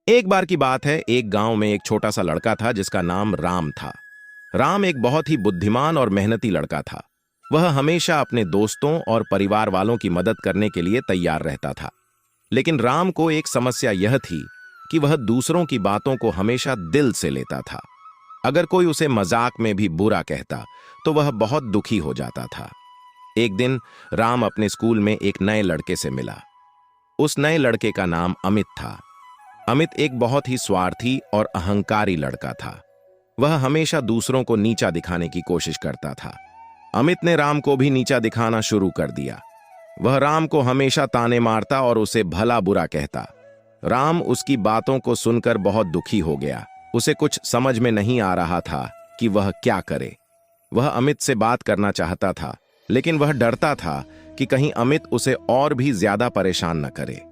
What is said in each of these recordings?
एक बार की बात है, एक गांव में एक छोटा सा लड़का था जिसका नाम राम था। राम एक बहुत ही बुद्धिमान और मेहनती लड़का था। वह हमेशा अपने दोस्तों और परिवार वालों की मदद करने के लिए तैयार रहता था। लेकिन राम को एक समस्या यह थी कि वह दूसरों की बातों को हमेशा दिल से लेता था। अगर कोई उसे मजाक में भी बुरा कहता तो वह बहुत दुखी हो जाता था। एक दिन राम अपने स्कूल में एक नए लड़के से मिला। उस नए लड़के का नाम अमित था। अमित एक बहुत ही स्वार्थी और अहंकारी लड़का था। वह हमेशा दूसरों को नीचा दिखाने की कोशिश करता था। अमित ने राम को भी नीचा दिखाना शुरू कर दिया। वह राम को हमेशा ताने मारता और उसे भला बुरा कहता। राम उसकी बातों को सुनकर बहुत दुखी हो गया। उसे कुछ समझ में नहीं आ रहा था कि वह क्या करे। वह अमित से बात करना चाहता था, लेकिन वह डरता था कि कहीं अमित उसे और भी ज्यादा परेशान न करे।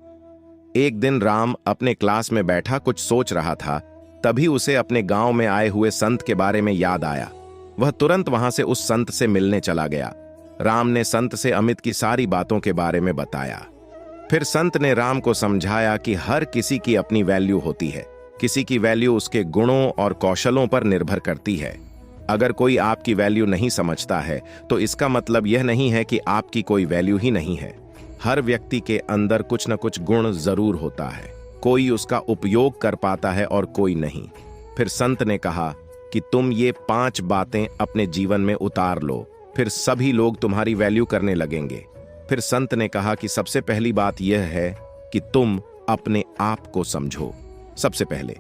एक दिन राम अपने क्लास में बैठा कुछ सोच रहा था, तभी उसे अपने गांव में आए हुए संत के बारे में याद आया। वह तुरंत वहां से उस संत से मिलने चला गया। राम ने संत से अमित की सारी बातों के बारे में बताया। फिर संत ने राम को समझाया कि हर किसी की अपनी वैल्यू होती है। किसी की वैल्यू उसके गुणों और कौशलों पर निर्भर करती है। अगर कोई आपकी वैल्यू नहीं समझता है तो इसका मतलब यह नहीं है कि आपकी कोई वैल्यू ही नहीं है। हर व्यक्ति के अंदर कुछ न कुछ गुण जरूर होता है। कोई उसका उपयोग कर पाता है और कोई नहीं। फिर संत ने कहा कि तुम ये 5 बातें अपने जीवन में उतार लो, फिर सभी लोग तुम्हारी वैल्यू करने लगेंगे। फिर संत ने कहा कि सबसे पहली बात यह है कि तुम अपने आप को समझो। सबसे पहले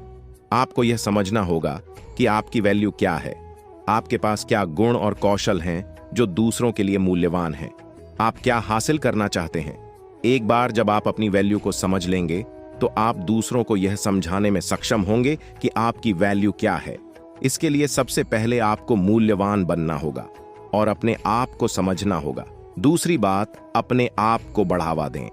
आपको यह समझना होगा कि आपकी वैल्यू क्या है। आपके पास क्या गुण और कौशल हैं जो दूसरों के लिए मूल्यवान हैं। आप क्या हासिल करना चाहते हैं। एक बार जब आप अपनी वैल्यू को समझ लेंगे तो आप दूसरों को यह समझाने में सक्षम होंगे कि आपकी वैल्यू क्या है। इसके लिए सबसे पहले आपको मूल्यवान बनना होगा और अपने आप को समझना होगा। दूसरी बात, अपने आप को बढ़ावा दें।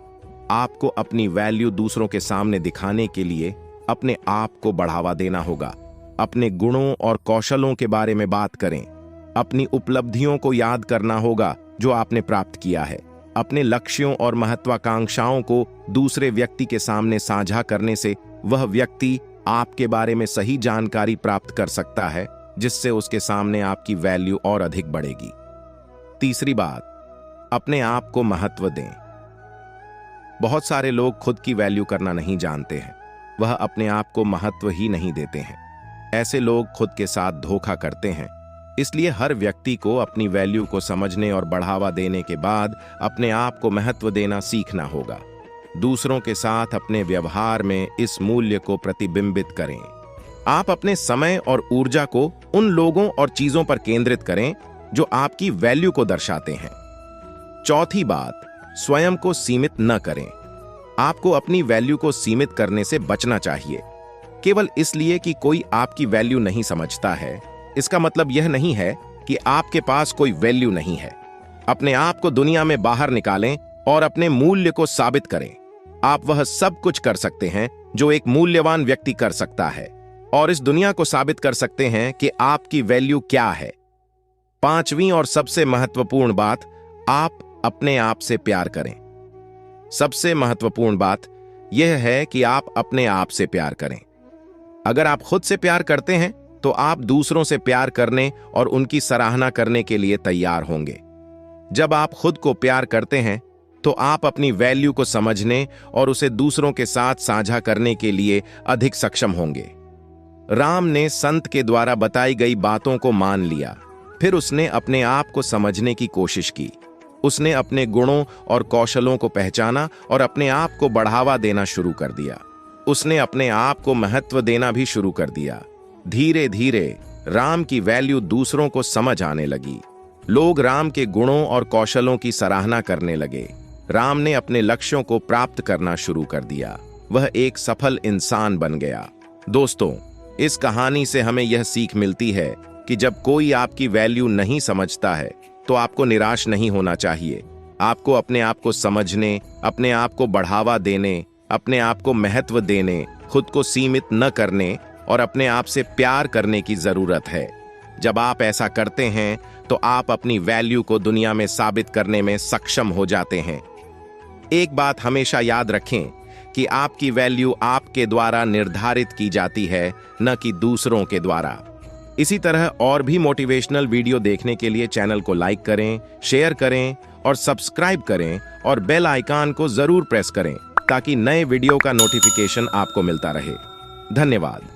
आपको अपनी वैल्यू दूसरों के सामने दिखाने के लिए अपने आप को बढ़ावा देना होगा। अपने गुणों और कौशलों के बारे में बात करें। अपनी उपलब्धियों को याद करना होगा जो आपने प्राप्त किया है। अपने लक्ष्यों और महत्वाकांक्षाओं को दूसरे व्यक्ति के सामने साझा करने से वह व्यक्ति आपके बारे में सही जानकारी प्राप्त कर सकता है, जिससे उसके सामने आपकी वैल्यू और अधिक बढ़ेगी। तीसरी बात, अपने आप को महत्व दें। बहुत सारे लोग खुद की वैल्यू करना नहीं जानते हैं। वह अपने आप को महत्व ही नहीं देते हैं। ऐसे लोग खुद के साथ धोखा करते हैं। इसलिए हर व्यक्ति को अपनी वैल्यू को समझने और बढ़ावा देने के बाद अपने आप को महत्व देना सीखना होगा। दूसरों के साथ अपने व्यवहार में इस मूल्य को प्रतिबिंबित करें। आप अपने समय और ऊर्जा को उन लोगों और चीजों पर केंद्रित करें जो आपकी वैल्यू को दर्शाते हैं। चौथी बात, स्वयं को सीमित न करें। आपको अपनी वैल्यू को सीमित करने से बचना चाहिए। केवल इसलिए कि कोई आपकी वैल्यू नहीं समझता है, इसका मतलब यह नहीं है कि आपके पास कोई वैल्यू नहीं है। अपने आप को दुनिया में बाहर निकालें और अपने मूल्य को साबित करें। आप वह सब कुछ कर सकते हैं जो एक मूल्यवान व्यक्ति कर सकता है और इस दुनिया को साबित कर सकते हैं कि आपकी वैल्यू क्या है। पांचवी और सबसे महत्वपूर्ण बात, आप अपने आप से प्यार करें। सबसे महत्वपूर्ण बात यह है कि आप अपने आप से प्यार करें। अगर आप खुद से प्यार करते हैं तो आप दूसरों से प्यार करने और उनकी सराहना करने के लिए तैयार होंगे। जब आप खुद को प्यार करते हैं तो आप अपनी वैल्यू को समझने और उसे दूसरों के साथ साझा करने के लिए अधिक सक्षम होंगे। राम ने संत के द्वारा बताई गई बातों को मान लिया। फिर उसने अपने आप को समझने की कोशिश की। उसने अपने गुणों और कौशलों को पहचाना और अपने आप को बढ़ावा देना शुरू कर दिया। उसने अपने आप को महत्व देना भी शुरू कर दिया। धीरे धीरे राम की वैल्यू दूसरों को समझ आने लगी। लोग राम के गुणों और कौशलों की सराहना करने लगे। राम ने अपने लक्ष्यों को प्राप्त करना शुरू कर दिया। वह एक सफल इंसान बन गया। दोस्तों, इस कहानी से हमें यह सीख मिलती है कि जब कोई आपकी वैल्यू नहीं समझता है तो आपको निराश नहीं होना चाहिए। आपको अपने आप को समझने, अपने आप को बढ़ावा देने, अपने आप को महत्व देने, खुद को सीमित न करने और अपने आप से प्यार करने की जरूरत है। जब आप ऐसा करते हैं तो आप अपनी वैल्यू को दुनिया में साबित करने में सक्षम हो जाते हैं। एक बात हमेशा याद रखें कि आपकी वैल्यू आपके द्वारा निर्धारित की जाती है, न कि दूसरों के द्वारा। इसी तरह और भी मोटिवेशनल वीडियो देखने के लिए चैनल को लाइक करें, शेयर करें और सब्सक्राइब करें और बेल आइकन को जरूर प्रेस करें ताकि नए वीडियो का नोटिफिकेशन आपको मिलता रहे। धन्यवाद।